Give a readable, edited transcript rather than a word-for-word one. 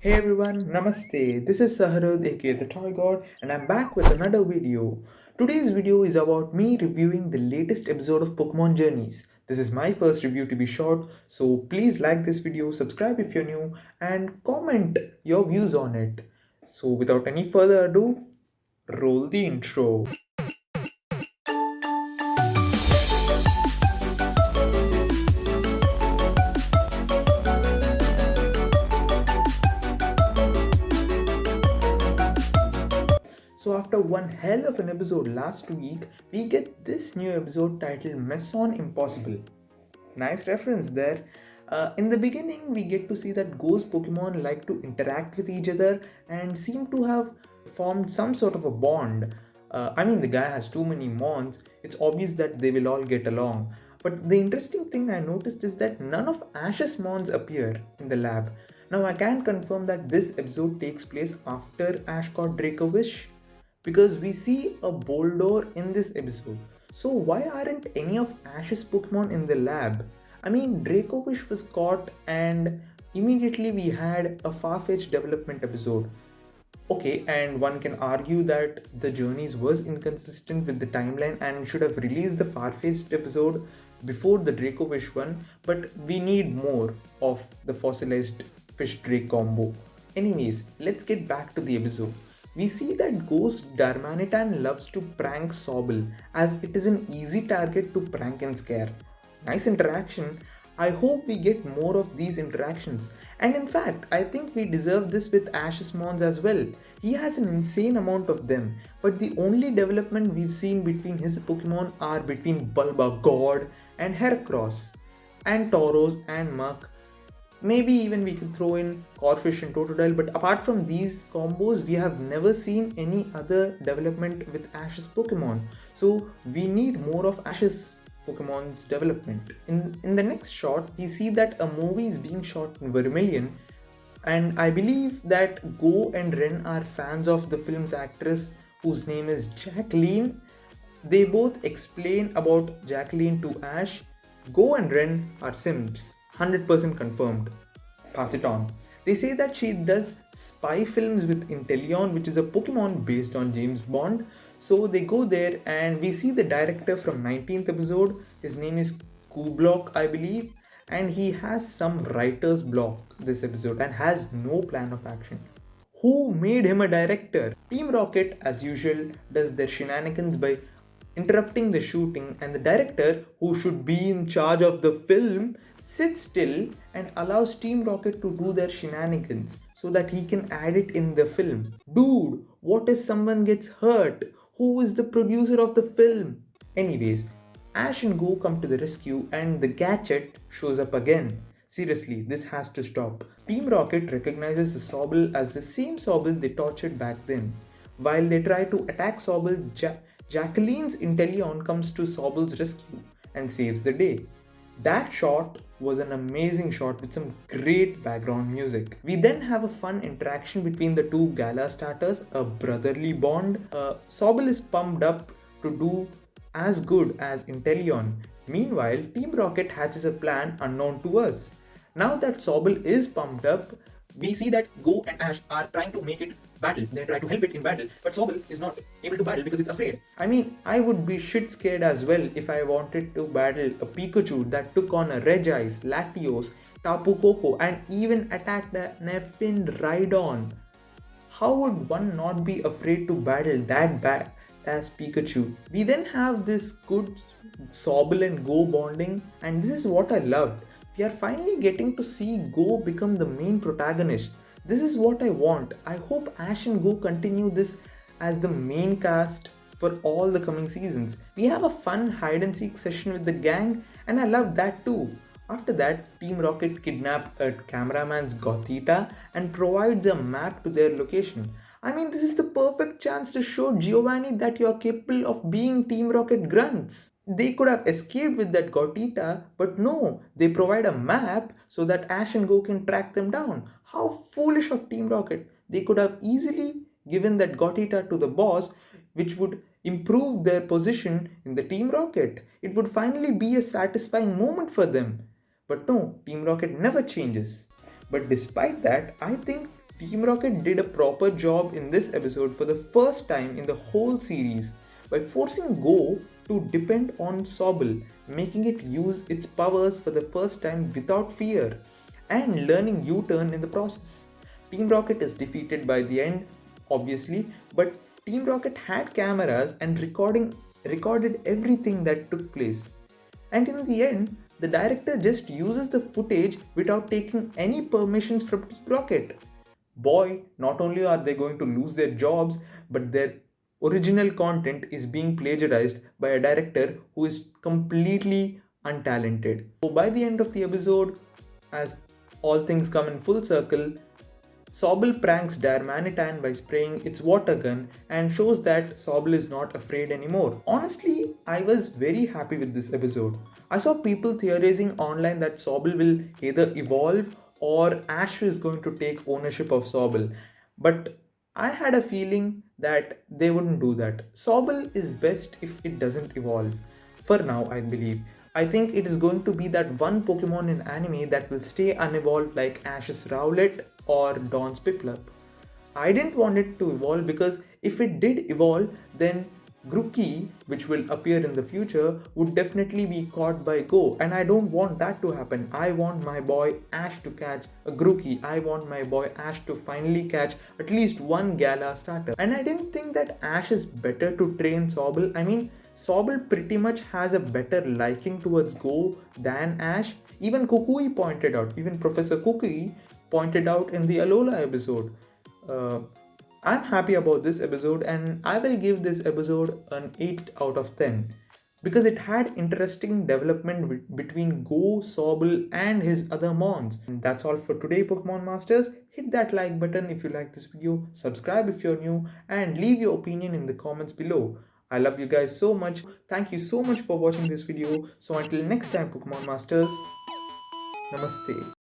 Hey everyone, Namaste. This is Sahrudh aka the Toy God, and I'm back with another video. Today's video is about me reviewing the latest episode of Pokemon Journeys. This is my first review to be short, so please like this video, subscribe if you're new, and comment your views on it. So without any further ado, roll the intro. So after one hell of an episode last week, we get this new episode titled Mission Impossible. Nice reference there. In the beginning, we get to see that Ghost Pokemon like to interact with each other and seem to have formed some sort of a bond. The guy has too many Mons, it's obvious that they will all get along. But the interesting thing I noticed is that none of Ash's Mons appear in the lab. Now, I can confirm that this episode takes place after Ash caught Draco Wish because we see a Boldore in this episode. So why aren't any of Ash's Pokemon in the lab? Dracovish was caught and immediately we had a Farfetch'd development episode. Okay, and one can argue that the Journeys was inconsistent with the timeline and should have released the Farfetch'd episode before the Dracovish one, but we need more of the fossilized fish Drake combo. Anyways, let's get back to the episode. We see that Ghost Darmanitan loves to prank Sobble as it is an easy target to prank and scare. Nice interaction. I hope we get more of these interactions. And in fact, I think we deserve this with Ash's Mons as well. He has an insane amount of them, but the only development we've seen between his Pokemon are between Bulbasaur and Heracross, and Tauros and Muk. Maybe even we could throw in Corfish and Totodile, but apart from these combos, we have never seen any other development with Ash's Pokemon. So we need more of Ash's Pokemon's development. In the next shot, we see that a movie is being shot in Vermilion, and I believe that Go and Ren are fans of the film's actress whose name is Jacqueline. They both explain about Jacqueline to Ash. Go and Ren are simps. 100% confirmed. Pass it on. They say that she does spy films with INTELEON, which is a Pokemon based on James Bond. So they go there and we see the director from 19th episode. His name is Kublock, I believe, and he has some writer's block this episode and has no plan of action. Who made him a director? Team Rocket, as usual, does their shenanigans by interrupting the shooting, and the director, who should be in charge of the film, sits still and allows Team Rocket to do their shenanigans so that he can add it in the film. Dude, what if someone gets hurt? Who is the producer of the film? Anyways, Ash and Go come to the rescue and the gadget shows up again. Seriously, this has to stop. Team Rocket recognizes the Sobble as the same Sobble they tortured back then. While they try to attack Sobble, Jacqueline's INTELEON comes to Sobble's rescue and saves the day. That shot was an amazing shot with some great background music. We then have a fun interaction between the two gala starters, a brotherly bond. Sobble is pumped up to do as good as INTELEON. Meanwhile, Team Rocket hatches a plan unknown to us. Now that Sobble is pumped up, we see that Go and Ash are trying to make it battle. They try to help it in battle, but Sobble is not able to battle because it's afraid. I would be shit scared as well if I wanted to battle a Pikachu that took on a Regice, Latios, Tapu Koko, and even attacked a Neffin Rhydon. How would one not be afraid to battle that bad as Pikachu? We then have this good Sobble and Go bonding, and this is what I loved. We are finally getting to see Go become the main protagonist. This is what I want. I hope Ash and Go continue this as the main cast for all the coming seasons. We have a fun hide and seek session with the gang, and I love that too. After that, Team Rocket kidnaps a cameraman's Gothita and provides a map to their location. This is the perfect chance to show Giovanni that you are capable of being Team Rocket grunts. They could have escaped with that Gothita, but no, they provide a map so that Ash and Go can track them down. How foolish of Team Rocket! They could have easily given that Gothita to the boss, which would improve their position in the Team Rocket. It would finally be a satisfying moment for them. But no, Team Rocket never changes. But despite that, I think Team Rocket did a proper job in this episode for the first time in the whole series by forcing Go to depend on Sobble, making it use its powers for the first time without fear and learning U-turn in the process. Team Rocket is defeated by the end, obviously, but Team Rocket had cameras and recorded everything that took place. And in the end, the director just uses the footage without taking any permissions from Team Rocket. Boy, not only are they going to lose their jobs, but their original content is being plagiarized by a director who is completely untalented. So by the end of the episode, as all things come in full circle, Sobble pranks Darmanitan by spraying its water gun and shows that Sobble is not afraid anymore. Honestly, I was very happy with this episode. I saw people theorizing online that Sobble will either evolve or Ash is going to take ownership of Sobble. But I had a feeling that they wouldn't do that. Sobble is best if it doesn't evolve. For now, I believe. I think it is going to be that one Pokemon in anime that will stay unevolved like Ash's Rowlet or Dawn's Piplup. I didn't want it to evolve because if it did evolve, then Grookey, which will appear in the future, would definitely be caught by Go, and I don't want that to happen. I want my boy Ash to catch a Grookey. I want my boy Ash to finally catch at least one Gala starter. And I didn't think that Ash is better to train Sobble. I mean, Sobble pretty much has a better liking towards Go than Ash. Even Kukui pointed out, even Professor Kukui pointed out in the Alola episode. I'm happy about this episode and I will give this episode an 8 out of 10 because it had interesting development between Go, Sobble and his other mons. And that's all for today, Pokemon Masters. Hit that like button if you like this video, subscribe if you're new, and leave your opinion in the comments below. I love you guys so much. Thank you so much for watching this video. So until next time, Pokemon Masters, Namaste.